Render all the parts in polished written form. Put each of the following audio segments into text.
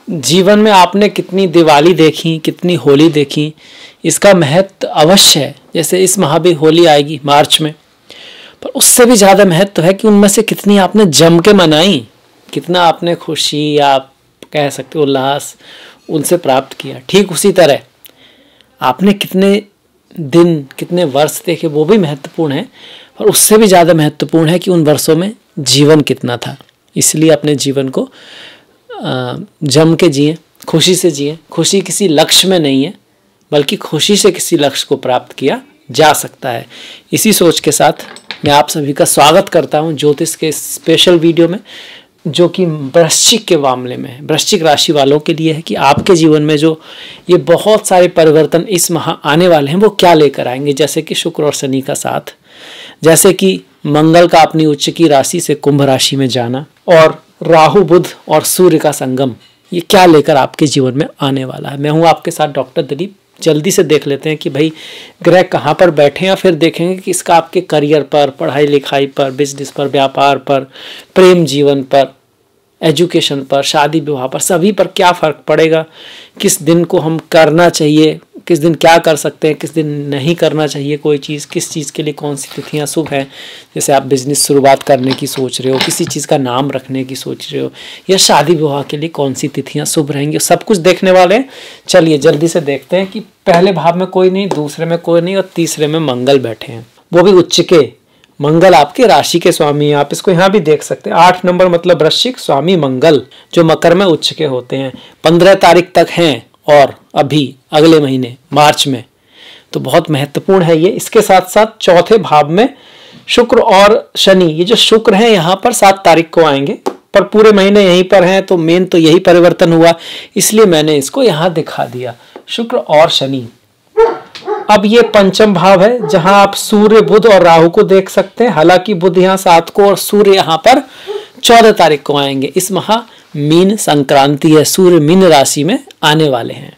जीवन में आपने कितनी दिवाली देखी, कितनी होली देखी, इसका महत्व अवश्य है। जैसे इस माह भी होली आएगी मार्च में, पर उससे भी ज़्यादा महत्व है कि उनमें से कितनी आपने जम के मनाई, कितना आपने खुशी, आप कह सकते हो उल्लास उनसे प्राप्त किया। ठीक उसी तरह आपने कितने दिन, कितने वर्ष देखे, वो भी महत्वपूर्ण है, और उससे भी ज़्यादा महत्वपूर्ण है कि उन वर्षों में जीवन कितना था। इसलिए अपने जीवन को जम के जिए, खुशी से जिए। खुशी किसी लक्ष्य में नहीं है, बल्कि खुशी से किसी लक्ष्य को प्राप्त किया जा सकता है। इसी सोच के साथ मैं आप सभी का स्वागत करता हूं ज्योतिष के स्पेशल वीडियो में, जो कि वृश्चिक के मामले में है, वृश्चिक राशि वालों के लिए है कि आपके जीवन में जो ये बहुत सारे परिवर्तन इस माह आने वाले हैं वो क्या लेकर आएंगे। जैसे कि शुक्र और शनि का साथ, जैसे कि मंगल का अपनी उच्च की राशि से कुंभ राशि में जाना, और राहु बुध और सूर्य का संगम, ये क्या लेकर आपके जीवन में आने वाला है। मैं हूं आपके साथ डॉक्टर दिलीप। जल्दी से देख लेते हैं कि भाई ग्रह कहाँ पर बैठे हैं, फिर देखेंगे कि इसका आपके करियर पर, पढ़ाई लिखाई पर, बिजनेस पर, व्यापार पर, प्रेम जीवन पर, एजुकेशन पर, शादी विवाह पर, सभी पर क्या फ़र्क पड़ेगा। किस दिन को हम करना चाहिए, किस दिन क्या कर सकते हैं, किस दिन नहीं करना चाहिए कोई चीज़, किस चीज़ के लिए कौन सी तिथियां शुभ हैं। जैसे आप बिजनेस शुरुआत करने की सोच रहे हो, किसी चीज़ का नाम रखने की सोच रहे हो, या शादी विवाह के लिए कौन सी तिथियां शुभ रहेंगी, सब कुछ देखने वाले हैं। चलिए जल्दी से देखते हैं कि पहले भाव में कोई नहीं, दूसरे में कोई नहीं, और तीसरे में मंगल बैठे हैं, वो भी उच्च के। मंगल आपके राशि के स्वामी हैं, आप इसको यहाँ भी देख सकते हैं। 8 नंबर मतलब वृश्चिक, स्वामी मंगल, जो मकर में उच्च के होते हैं। 15 तारीख तक हैं, और अभी अगले महीने मार्च में, तो बहुत महत्वपूर्ण है ये। इसके साथ साथ चौथे भाव में शुक्र और शनि, ये जो शुक्र हैं यहाँ पर 7 तारीख को आएंगे, पर पूरे महीने यहीं पर हैं, तो मेन तो यही परिवर्तन हुआ, इसलिए मैंने इसको यहाँ दिखा दिया, शुक्र और शनि। अब ये पंचम भाव है, जहां आप सूर्य, बुध और राहु को देख सकते हैं। हालांकि बुध यहाँ 7 को और सूर्य यहाँ पर 14 तारीख को आएंगे। इस माह मीन संक्रांति है, सूर्य मीन राशि में आने वाले हैं।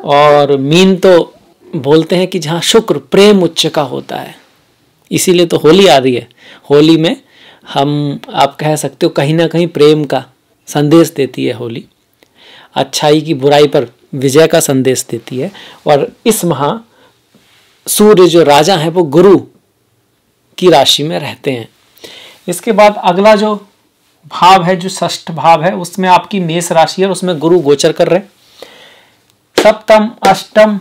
और मीन तो बोलते हैं कि जहाँ शुक्र प्रेम उच्च का होता है, इसीलिए तो होली आ रही है। होली में हम, आप कह सकते हो कहीं ना कहीं प्रेम का संदेश देती है होली, अच्छाई की बुराई पर विजय का संदेश देती है। और इस माह सूर्य जो राजा है वो गुरु की राशि में रहते हैं। इसके बाद अगला जो भाव है, जो षष्ठ भाव है, उसमें आपकी मेष राशि है, उसमें गुरु गोचर कर रहे हैं। सप्तम, अष्टम,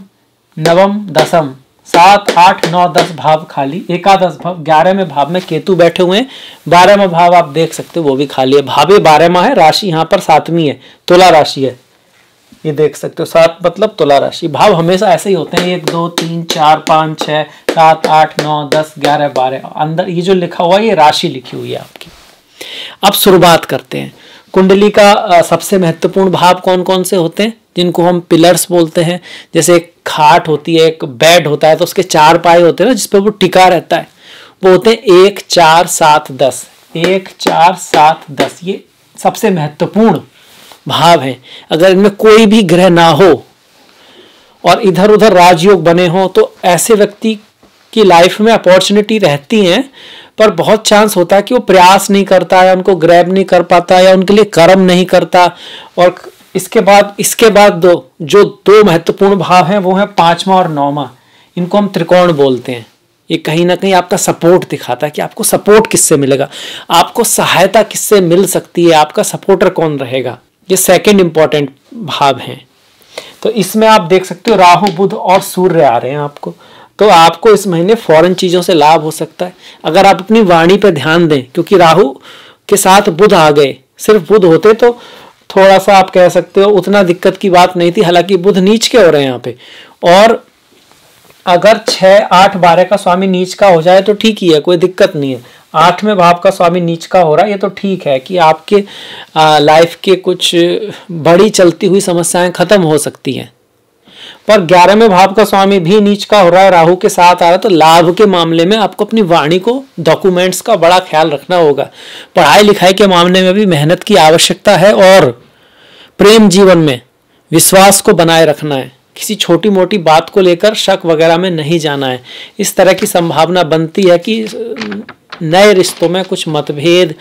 नवम, दसम, 7, 8, 9, 10 भाव खाली। एकादश भाव 11वें भाव में केतु बैठे हुए हैं। 12वां भाव आप देख सकते हो वो भी खाली है। भावे 12वां है, राशि यहाँ पर 7वीं है, तुला राशि है, ये देख सकते हो। 7 मतलब तुला राशि। भाव हमेशा ऐसे ही होते हैं, 1, 2, 3, 4, 5, 6, 7, 8, 9, 10, 11, 12। अंदर ये जो लिखा हुआ है ये राशि लिखी हुई है आपकी। अब शुरुआत करते हैं। कुंडली का सबसे महत्वपूर्ण भाव कौन कौन से होते हैं, जिनको हम पिलर्स बोलते हैं। जैसे एक खाट होती है, एक बेड होता है, तो उसके 4 पाए होते हैं ना, जिसपे वो टिका रहता है, वो होते हैं 1, 4, 7, 10। 1, 4, 7, 10 ये सबसे महत्वपूर्ण भाव है। अगर इनमें कोई भी ग्रह ना हो और इधर उधर राजयोग बने हो, तो ऐसे व्यक्ति की लाइफ में अपॉर्चुनिटी रहती हैं, पर बहुत चांस होता है कि वो प्रयास नहीं करता, या उनको ग्रैब नहीं कर पाता, या उनके लिए कर्म नहीं करता। और इसके बाद दो महत्वपूर्ण भाव हैं, वो है 5वां और 9वां। इनको हम त्रिकोण बोलते हैं। ये कहीं ना कहीं आपका सपोर्ट दिखाता है कि आपको सपोर्ट किससे मिलेगा, आपको सहायता किससे मिल सकती है, आपका सपोर्टर कौन रहेगा। ये सेकंड इंपॉर्टेंट भाव हैं। तो इसमें आप देख सकते हो राहु, बुध और सूर्य आ रहे हैं आपको। तो आपको इस महीने फॉरेन चीज़ों से लाभ हो सकता है, अगर आप अपनी वाणी पर ध्यान दें। क्योंकि राहु के साथ बुध आ गए, सिर्फ बुध होते तो थोड़ा सा आप कह सकते हो उतना दिक्कत की बात नहीं थी। हालांकि बुध नीच के हो रहे हैं यहाँ पे, और अगर 6, 8, 12 का स्वामी नीच का हो जाए तो ठीक ही है, कोई दिक्कत नहीं है। 8वें भाव का स्वामी नीच का हो रहा है, ये तो ठीक है कि आपके लाइफ के कुछ बड़ी चलती हुई समस्याएं खत्म हो सकती हैं। पर 11वें भाव का स्वामी भी नीच का हो रहा है, राहु के साथ आ रहा है, तो लाभ के मामले में आपको अपनी वाणी को, डॉक्यूमेंट्स का बड़ा ख्याल रखना होगा। पढ़ाई लिखाई के मामले में भी मेहनत की आवश्यकता है, और प्रेम जीवन में विश्वास को बनाए रखना है। किसी छोटी मोटी बात को लेकर शक वगैरह में नहीं जाना है। इस तरह की संभावना बनती है कि नए रिश्तों में कुछ मतभेद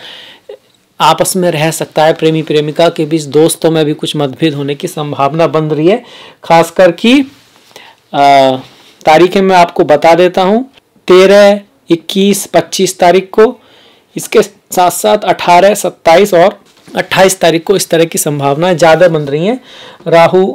आपस में रह सकता है, प्रेमी प्रेमिका के बीच, दोस्तों में भी कुछ मतभेद होने की संभावना बन रही है। खासकर कि तारीखें मैं आपको बता देता हूँ, 13, 21, 25 तारीख को, इसके साथ साथ 18, 27 और 28 तारीख को इस तरह की संभावनाएं ज़्यादा बन रही हैं राहु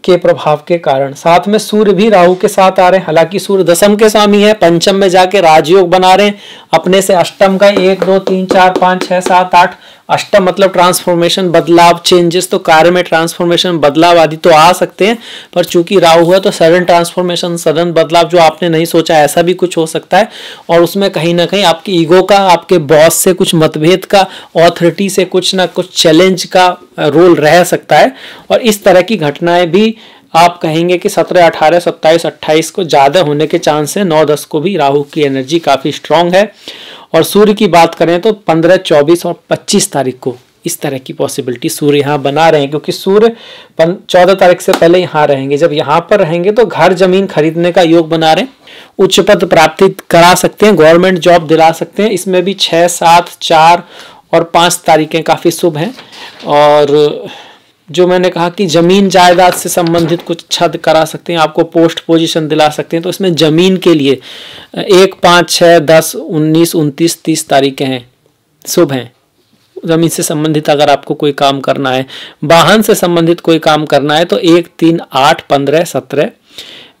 के प्रभाव के कारण। साथ में सूर्य भी राहु के साथ आ रहे हैं। हालांकि सूर्य दशम के स्वामी है, पंचम में जाके राजयोग बना रहे हैं अपने से अष्टम का। 1, 2, 3, 4, 5, 6, 7, 8 अष्टम मतलब ट्रांसफॉर्मेशन, बदलाव, चेंजेस। तो कार्य में ट्रांसफॉर्मेशन, बदलाव आदि तो आ सकते हैं, पर चूंकि राहु है तो सडन ट्रांसफॉर्मेशन, सडन बदलाव जो आपने नहीं सोचा ऐसा भी कुछ हो सकता है। और उसमें कहीं ना कहीं आपकी ईगो का, आपके बॉस से कुछ मतभेद का, ऑथोरिटी से कुछ ना कुछ चैलेंज का रोल रह सकता है। और इस तरह की घटनाएं भी आप कहेंगे कि 17, 18, 27, 28 को ज़्यादा होने के चांस है। 9, 10 को भी राहु की एनर्जी काफ़ी स्ट्रांग है। और सूर्य की बात करें तो 15, 24 और 25 तारीख को इस तरह की पॉसिबिलिटी सूर्य यहाँ बना रहे हैं, क्योंकि सूर्य 14 तारीख से पहले यहाँ रहेंगे। जब यहाँ पर रहेंगे तो घर जमीन खरीदने का योग बना रहे हैं, उच्च पद प्राप्ति करा सकते हैं, गवर्नमेंट जॉब दिला सकते हैं। इसमें भी 6, 7, 4 और 5 तारीखें काफ़ी शुभ हैं। और जो मैंने कहा कि जमीन जायदाद से संबंधित कुछ छद करा सकते हैं, आपको पोस्ट पोजीशन दिला सकते हैं। तो इसमें जमीन के लिए 1, 5, 6, 10, 19, 29, 30 तारीखें हैं, शुभ हैं। जमीन से संबंधित अगर आपको कोई काम करना है, वाहन से संबंधित कोई काम करना है तो 1, 3, 8, 15, 17,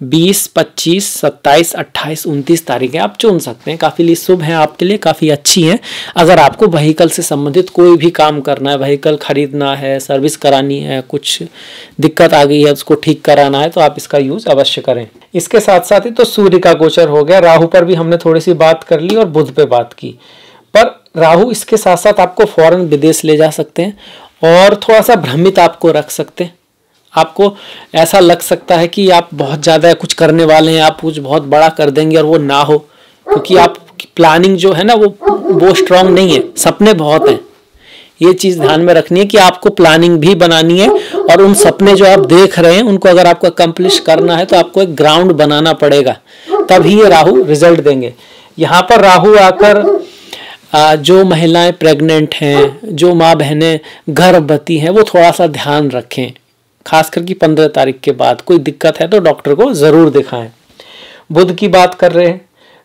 20, 25, 27, 28, 29 तारीखें आप चुन सकते हैं। काफ़ी शुभ हैं आपके लिए, काफ़ी अच्छी हैं। अगर आपको व्हीकल से संबंधित कोई भी काम करना है, व्हीकल खरीदना है, सर्विस करानी है, कुछ दिक्कत आ गई है उसको ठीक कराना है, तो आप इसका यूज़ अवश्य करें। इसके साथ साथ ही तो सूर्य का गोचर हो गया, राहु पर भी हमने थोड़ी सी बात कर ली और बुध पे बात की। पर राहु इसके साथ साथ आपको फौरन विदेश ले जा सकते हैं और थोड़ा सा भ्रमित आपको रख सकते हैं। आपको ऐसा लग सकता है कि आप बहुत ज़्यादा कुछ करने वाले हैं, आप कुछ बहुत बड़ा कर देंगे और वो ना हो, क्योंकि आप प्लानिंग जो है ना वो स्ट्रांग नहीं है, सपने बहुत हैं। ये चीज़ ध्यान में रखनी है कि आपको प्लानिंग भी बनानी है और उन सपने जो आप देख रहे हैं उनको अगर आपको अकम्प्लिश करना है तो आपको एक ग्राउंड बनाना पड़ेगा, तभी ये राहु रिजल्ट देंगे। यहाँ पर राहु आकर जो महिलाएं प्रेग्नेंट हैं, जो माँ बहनें गर्भवती हैं, वो थोड़ा सा ध्यान रखें। खासकर कि 15 तारीख के बाद कोई दिक्कत है तो डॉक्टर को ज़रूर दिखाएं। बुध की बात कर रहे हैं।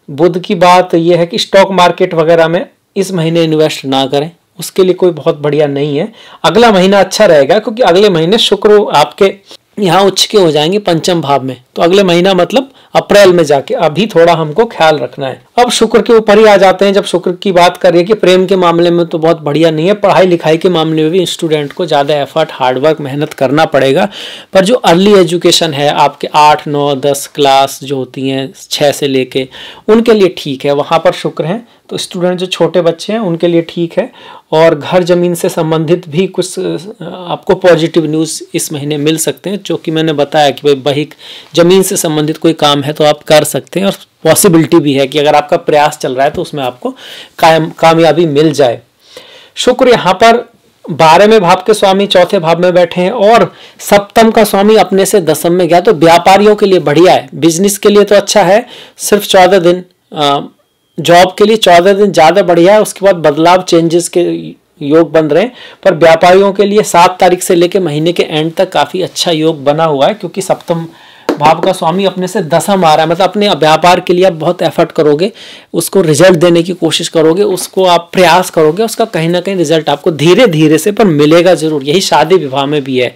बुध की बात यह है कि स्टॉक मार्केट वगैरह में इस महीने इन्वेस्ट ना करें, उसके लिए कोई बहुत बढ़िया नहीं है। अगला महीना अच्छा रहेगा, क्योंकि अगले महीने शुक्र आपके यहाँ उच्च के हो जाएंगे पंचम भाव में। तो अगले महीना मतलब अप्रैल में जाके, अभी थोड़ा हमको ख्याल रखना है। अब शुक्र के ऊपर ही आ जाते हैं। जब शुक्र की बात कर रही है कि प्रेम के मामले में तो बहुत बढ़िया नहीं है, पढ़ाई लिखाई के मामले में भी स्टूडेंट को ज़्यादा एफर्ट, हार्डवर्क, मेहनत करना पड़ेगा। पर जो अर्ली एजुकेशन है आपके 8, 9, 10 क्लास जो होती हैं 6 से लेके, उनके लिए ठीक है, वहाँ पर शुक्र है। तो स्टूडेंट जो छोटे बच्चे हैं उनके लिए ठीक है। और घर जमीन से संबंधित भी कुछ आपको पॉजिटिव न्यूज़ इस महीने मिल सकते हैं, जो कि मैंने बताया कि भाई जमीन से संबंधित कोई काम है तो आप कर सकते हैं। और पॉसिबिलिटी भी है कि अगर आपका प्रयास चल रहा है तो उसमें आपको कामयाबी मिल जाए। शुक्र यहाँ पर 12वें भाव के स्वामी चौथे भाव में बैठे हैं और सप्तम का स्वामी अपने से दसम में गया, तो व्यापारियों के लिए बढ़िया है। बिजनेस के लिए तो अच्छा है, सिर्फ 14 दिन, जॉब के लिए 14 दिन ज़्यादा बढ़िया है। उसके बाद बदलाव, चेंजेस के योग बन रहे हैं। पर व्यापारियों के लिए 7 तारीख से लेकर महीने के एंड तक काफ़ी अच्छा योग बना हुआ है, क्योंकि सप्तम भाव का स्वामी अपने से दसम आ रहा है। मतलब अपने व्यापार के लिए आप बहुत एफर्ट करोगे, उसको रिजल्ट देने की कोशिश करोगे, उसको आप प्रयास करोगे, उसका कहीं ना कहीं रिजल्ट आपको धीरे धीरे से पर मिलेगा जरूर। यही शादी विवाह में भी है।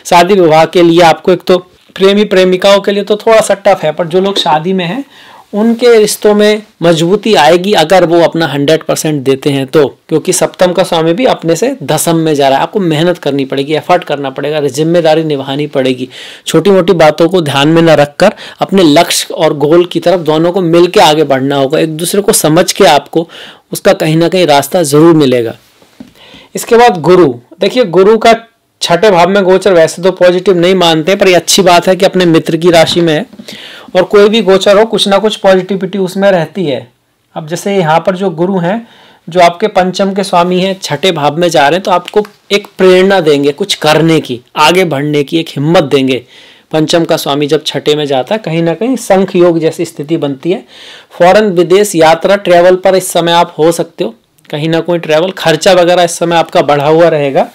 शादी विवाह के लिए आपको एक तो प्रेमी प्रेमिकाओं के लिए तो थोड़ा सा टफ है, पर जो लोग शादी में हैं उनके रिश्तों में मजबूती आएगी अगर वो अपना 100% देते हैं तो, क्योंकि सप्तम का स्वामी भी अपने से दसम में जा रहा है। आपको मेहनत करनी पड़ेगी, एफर्ट करना पड़ेगा, जिम्मेदारी निभानी पड़ेगी। छोटी मोटी बातों को ध्यान में न रखकर अपने लक्ष्य और गोल की तरफ दोनों को मिल के आगे बढ़ना होगा। एक दूसरे को समझ के आपको उसका कहीं ना कहीं रास्ता जरूर मिलेगा। इसके बाद गुरु, देखिए गुरु का 6ठे भाव में गोचर वैसे तो पॉजिटिव नहीं मानते, पर ये अच्छी बात है कि अपने मित्र की राशि में है और कोई भी गोचर हो कुछ ना कुछ पॉजिटिविटी उसमें रहती है। अब जैसे यहाँ पर जो गुरु हैं, जो आपके पंचम के स्वामी हैं, 6ठे भाव में जा रहे हैं, तो आपको एक प्रेरणा देंगे कुछ करने की, आगे बढ़ने की, एक हिम्मत देंगे। पंचम का स्वामी जब 6ठे में जाता है कहीं ना कहीं शंख योग जैसी स्थिति बनती है। फॉरेन विदेश यात्रा ट्रैवल पर इस समय आप हो सकते हो। कहीं ना कोई ट्रैवल, खर्चा वगैरह इस समय आपका बढ़ा हुआ रहेगा।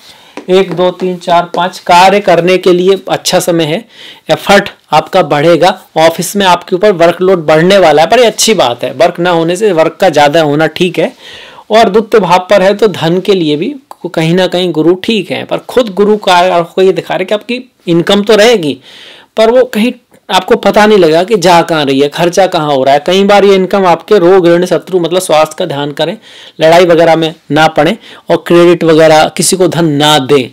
1 2 3 4 5 कार्य करने के लिए अच्छा समय है, एफर्ट आपका बढ़ेगा। ऑफिस में आपके ऊपर वर्कलोड बढ़ने वाला है, पर ये अच्छी बात है, वर्क ना होने से वर्क का ज़्यादा होना ठीक है। और द्वितीय भाव पर है तो धन के लिए भी कहीं ना कहीं गुरु ठीक है, पर खुद गुरु का आपको ये दिखा रहे कि आपकी इनकम तो रहेगी, पर वो कहीं आपको पता नहीं लगा कि जा कहाँ रही है, खर्चा कहाँ हो रहा है। कई बार ये इनकम आपके रोग ऋण शत्रु मतलब स्वास्थ्य का ध्यान करें, लड़ाई वगैरह में ना पड़े, और क्रेडिट वगैरह किसी को धन ना दें।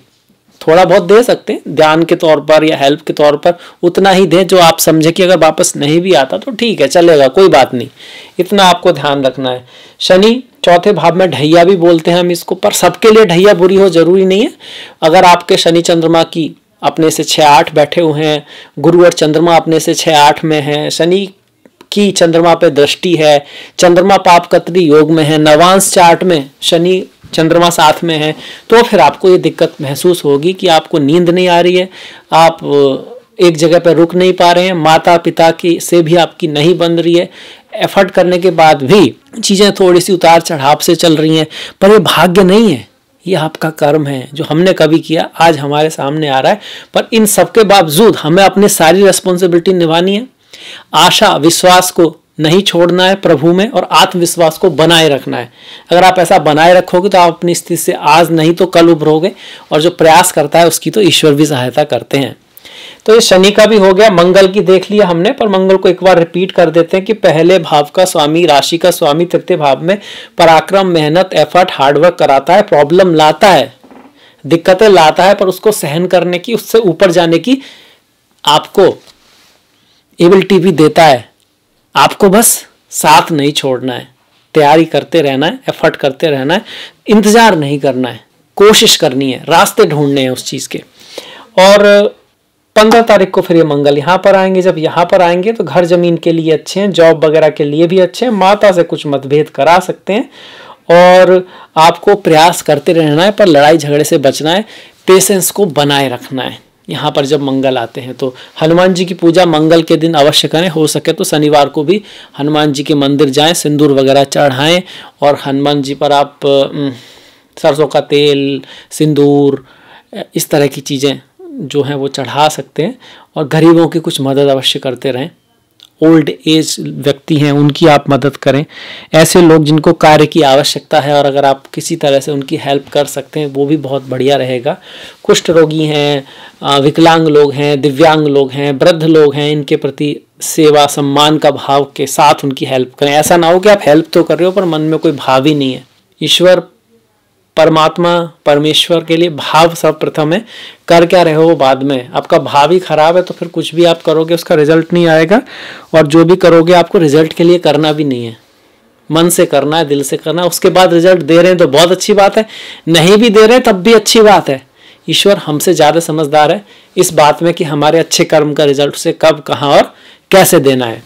थोड़ा बहुत दे सकते हैं ध्यान के तौर पर या हेल्प के तौर पर, उतना ही दें जो आप समझे कि अगर वापस नहीं भी आता तो ठीक है, चलेगा, कोई बात नहीं, इतना आपको ध्यान रखना है। शनि चौथे भाव में ढैया भी बोलते हैं हम इसको, पर सबके लिए ढैया बुरी हो जरूरी नहीं है। अगर आपके शनि चंद्रमा की अपने से 6-8 बैठे हुए हैं, गुरु और चंद्रमा अपने से 6-8 में है, शनि की चंद्रमा पे दृष्टि है, चंद्रमा पापकत्री योग में है, नवांश चार्ट में शनि चंद्रमा साथ में है, तो फिर आपको ये दिक्कत महसूस होगी कि आपको नींद नहीं आ रही है, आप एक जगह पर रुक नहीं पा रहे हैं, माता पिता की से भी आपकी नहीं बन रही है, एफर्ट करने के बाद भी चीज़ें थोड़ी सी उतार चढ़ाव से चल रही हैं, पर ये भाग्य नहीं है, ये आपका कर्म है जो हमने कभी किया, आज हमारे सामने आ रहा है। पर इन सबके बावजूद हमें अपनी सारी रिस्पॉन्सिबिलिटी निभानी है, आशा विश्वास को नहीं छोड़ना है प्रभु में, और आत्मविश्वास को बनाए रखना है। अगर आप ऐसा बनाए रखोगे तो आप अपनी स्थिति से आज नहीं तो कल उभरोगे, और जो प्रयास करता है उसकी तो ईश्वर भी सहायता करते हैं। तो ये शनि का भी हो गया। मंगल की देख लिया हमने, पर मंगल को एक बार रिपीट कर देते हैं कि पहले भाव का स्वामी, राशि का स्वामी तृतीय भाव में पराक्रम, मेहनत, एफर्ट, हार्डवर्क कराता है, प्रॉब्लम लाता है, दिक्कतें लाता है, पर उसको सहन करने की, उससे ऊपर जाने की आपको एबिलिटी भी देता है। आपको बस साथ नहीं छोड़ना है, तैयारी करते रहना है, एफर्ट करते रहना है, इंतजार नहीं करना है, कोशिश करनी है, रास्ते ढूंढने हैं उस चीज के। और 15 तारीख को फिर ये मंगल यहाँ पर आएंगे। जब यहाँ पर आएंगे तो घर जमीन के लिए अच्छे हैं, जॉब वगैरह के लिए भी अच्छे हैं, माता से कुछ मतभेद करा सकते हैं, और आपको प्रयास करते रहना है, पर लड़ाई झगड़े से बचना है, पेशेंस को बनाए रखना है। यहाँ पर जब मंगल आते हैं तो हनुमान जी की पूजा मंगल के दिन अवश्य करें, हो सके तो शनिवार को भी हनुमान जी के मंदिर जाएं, सिंदूर वगैरह चढ़ाएं, और हनुमान जी पर आप सरसों का तेल, सिंदूर, इस तरह की चीज़ें जो हैं वो चढ़ा सकते हैं, और गरीबों की कुछ मदद अवश्य करते रहें। ओल्ड एज व्यक्ति हैं उनकी आप मदद करें, ऐसे लोग जिनको कार्य की आवश्यकता है, और अगर आप किसी तरह से उनकी हेल्प कर सकते हैं वो भी बहुत बढ़िया रहेगा। कुष्ठ रोगी हैं, विकलांग लोग हैं, दिव्यांग लोग हैं, वृद्ध लोग हैं, इनके प्रति सेवा सम्मान का भाव के साथ उनकी हेल्प करें। ऐसा ना हो कि आप हेल्प तो कर रहे हो पर मन में कोई भाव ही नहीं है। ईश्वर परमात्मा परमेश्वर के लिए भाव सर्वप्रथम है, कर क्या रहे हो वो बाद में। आपका भाव ही खराब है तो फिर कुछ भी आप करोगे उसका रिजल्ट नहीं आएगा, और जो भी करोगे आपको रिजल्ट के लिए करना भी नहीं है, मन से करना है, दिल से करना है। उसके बाद रिजल्ट दे रहे हैं तो बहुत अच्छी बात है, नहीं भी दे रहे हैं तब भी अच्छी बात है। ईश्वर हमसे ज़्यादा समझदार है इस बात में कि हमारे अच्छे कर्म का रिजल्ट उसे कब, कहाँ और कैसे देना है।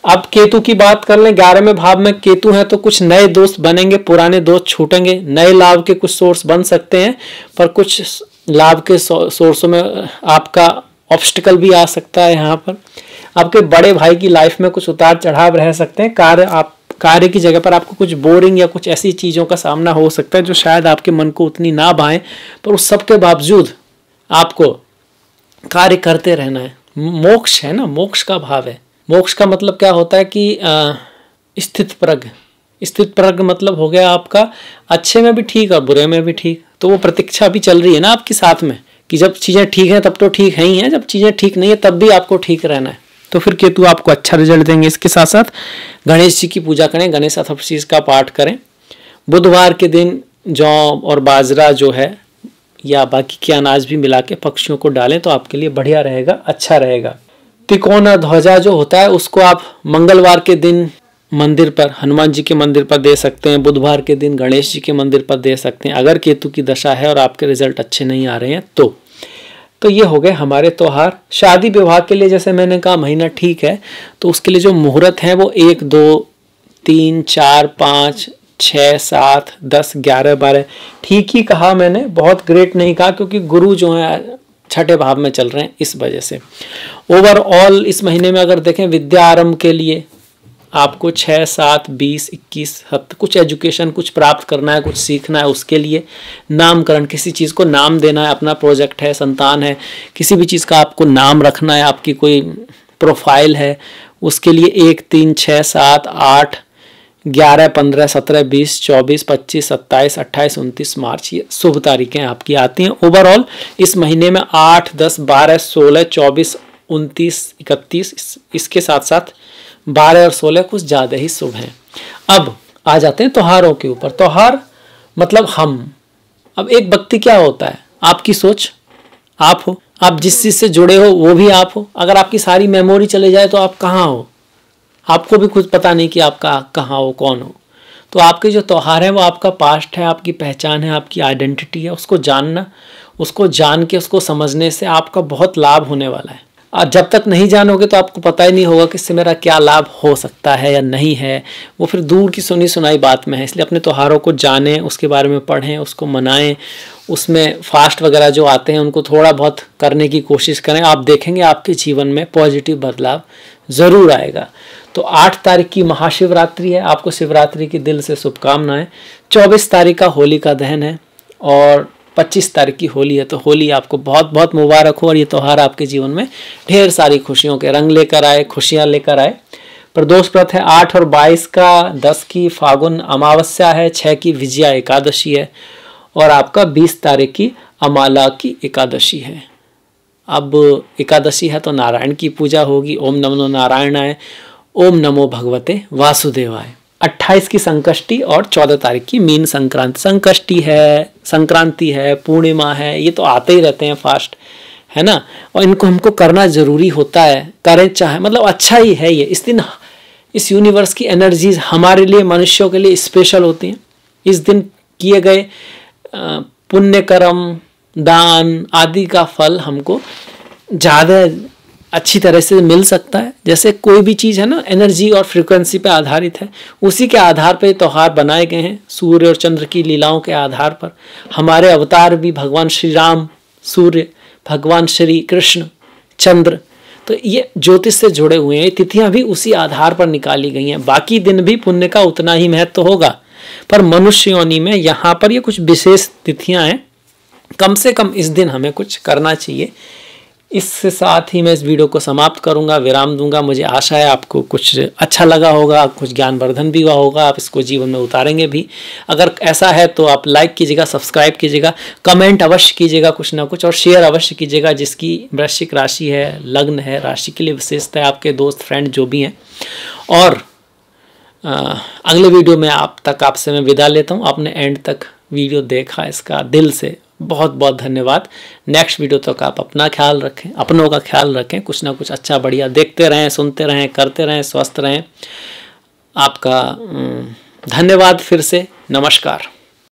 अब केतु की बात कर लें, 11वें भाव में केतु है तो कुछ नए दोस्त बनेंगे, पुराने दोस्त छूटेंगे, नए लाभ के कुछ सोर्स बन सकते हैं, पर कुछ लाभ के सोर्सों में आपका ऑब्स्टिकल भी आ सकता है। यहाँ पर आपके बड़े भाई की लाइफ में कुछ उतार चढ़ाव रह सकते हैं, कार्य की जगह पर आपको कुछ बोरिंग या कुछ ऐसी चीज़ों का सामना हो सकता है जो शायद आपके मन को उतनी ना भाएं, पर उस सब के बावजूद आपको कार्य करते रहना है। मोक्ष है ना, मोक्ष का भाव है। मोक्ष का मतलब क्या होता है कि स्थित प्रज्ञ, स्थित प्रज्ञ मतलब हो गया आपका अच्छे में भी ठीक और बुरे में भी ठीक। तो वो प्रतीक्षा भी चल रही है ना आपके साथ में कि जब चीज़ें ठीक हैं तब तो ठीक है ही हैं, जब चीज़ें ठीक नहीं है तब भी आपको ठीक रहना है। तो फिर केतु आपको अच्छा रिजल्ट देंगे। इसके साथ साथ गणेश जी की पूजा करें, गणेश चतुर्थी का पाठ करें। बुधवार के दिन जौ और बाजरा जो है या बाकी के अनाज भी मिला के पक्षियों को डालें तो आपके लिए बढ़िया रहेगा, अच्छा रहेगा। तिकोना ध्वजा जो होता है उसको आप मंगलवार के दिन मंदिर पर, हनुमान जी के मंदिर पर दे सकते हैं, बुधवार के दिन गणेश जी के मंदिर पर दे सकते हैं, अगर केतु की दशा है और आपके रिजल्ट अच्छे नहीं आ रहे हैं तो ये हो गए हमारे त्योहार। शादी विवाह के लिए जैसे मैंने कहा महीना ठीक है, तो उसके लिए जो मुहूर्त हैं वो 1 2 3 4 5 6 7 10 11 12 ठीक ही कहा मैंने, बहुत ग्रेट नहीं कहा, क्योंकि गुरु जो है छठे भाव में चल रहे हैं इस वजह से। ओवरऑल इस महीने में अगर देखें विद्या आरंभ के लिए आपको 6, 7, 20, 21 कुछ एजुकेशन कुछ प्राप्त करना है, कुछ सीखना है, उसके लिए नामकरण, किसी चीज़ को नाम देना है, अपना प्रोजेक्ट है, संतान है, किसी भी चीज़ का आपको नाम रखना है, आपकी कोई प्रोफाइल है, उसके लिए 1, 3, 6, 7, 8, 11, 15, 17, 20, 24, 25, 27, 28, 29 मार्च, ये शुभ तारीखें आपकी आती हैं। ओवरऑल इस महीने में 8, 10, 12, 16, 24, 29, 31, इसके साथ साथ 12 और 16 कुछ ज़्यादा ही शुभ हैं। अब आ जाते हैं त्योहारों के ऊपर। त्योहार मतलब हम, अब एक व्यक्ति क्या होता है, आपकी सोच, आप हो, आप जिस चीज़ से जुड़े हो वो भी आप हो। अगर आपकी सारी मेमोरी चले जाए तो आप कहाँ हो, आपको भी खुद पता नहीं कि आपका कहाँ हो, कौन हो। तो आपके जो त्यौहार हैं वो आपका पास्ट है, आपकी पहचान है, आपकी आइडेंटिटी है। उसको जानना, उसको जान के उसको समझने से आपका बहुत लाभ होने वाला है। और जब तक नहीं जानोगे तो आपको पता ही नहीं होगा कि इससे मेरा क्या लाभ हो सकता है या नहीं है, वो फिर दूर की सुनी सुनाई बात में है। इसलिए अपने त्योहारों को जानें, उसके बारे में पढ़ें, उसको मनाएं, उसमें फास्ट वगैरह जो आते हैं उनको थोड़ा बहुत करने की कोशिश करें। आप देखेंगे आपके जीवन में पॉजिटिव बदलाव ज़रूर आएगा। तो 8 तारीख की महाशिवरात्रि है, आपको शिवरात्रि की दिल से शुभकामनाएं। 24 तारीख का होलिका दहन है और 25 तारीख की होली है। तो होली आपको बहुत बहुत मुबारक हो और ये त्यौहार आपके जीवन में ढेर सारी खुशियों के रंग लेकर आए, खुशियाँ लेकर आए। प्रदोष व्रत है 8 और 22 का, 10 की फागुन अमावस्या है, 6 की विजया एकादशी है और आपका 20 तारीख की अमाला की एकादशी है। अब एकादशी है तो नारायण की पूजा होगी। ओम नमो नारायणाय, ओम नमो भगवते वासुदेवाय। 28 की संकष्टी और 14 तारीख की मीन संक्रांति। संकष्टी है, संक्रांति है, पूर्णिमा है, ये तो आते ही रहते हैं फास्ट, है ना। और इनको हमको करना जरूरी होता है, करें चाहे, मतलब अच्छा ही है ये। इस दिन इस यूनिवर्स की एनर्जीज हमारे लिए, मनुष्यों के लिए स्पेशल होती हैं। इस दिन किए गए पुण्य कर्म, दान आदि का फल हमको ज़्यादा अच्छी तरह से मिल सकता है। जैसे कोई भी चीज़ है ना, एनर्जी और फ्रीक्वेंसी पे आधारित है, उसी के आधार पर त्यौहार बनाए गए हैं। सूर्य और चंद्र की लीलाओं के आधार पर हमारे अवतार भी भगवान श्री राम सूर्य, भगवान श्री कृष्ण चंद्र, तो ये ज्योतिष से जुड़े हुए हैं। तिथियां भी उसी आधार पर निकाली गई हैं। बाकी दिन भी पुण्य का उतना ही महत्व होगा, पर मनुष्य योनि में यहाँ पर ये कुछ विशेष तिथियां हैं। कम से कम इस दिन हमें कुछ करना चाहिए। इसके साथ ही मैं इस वीडियो को समाप्त करूंगा, विराम दूंगा। मुझे आशा है आपको कुछ अच्छा लगा होगा, कुछ ज्ञानवर्धन भी हुआ होगा, आप इसको जीवन में उतारेंगे भी। अगर ऐसा है तो आप लाइक कीजिएगा, सब्सक्राइब कीजिएगा, कमेंट अवश्य कीजिएगा कुछ ना कुछ, और शेयर अवश्य कीजिएगा। जिसकी वृश्चिक राशि है, लग्न है, राशि के लिए विशेषता है, आपके दोस्त फ्रेंड जो भी हैं। और अगले वीडियो में आपसे मैं विदा लेता हूँ। आपने एंड तक वीडियो देखा, इसका दिल से बहुत बहुत धन्यवाद। नेक्स्ट वीडियो तक आप अपना ख्याल रखें, अपनों का ख्याल रखें, कुछ ना कुछ अच्छा बढ़िया देखते रहें, सुनते रहें, करते रहें, स्वस्थ रहें। आपका धन्यवाद फिर से, नमस्कार।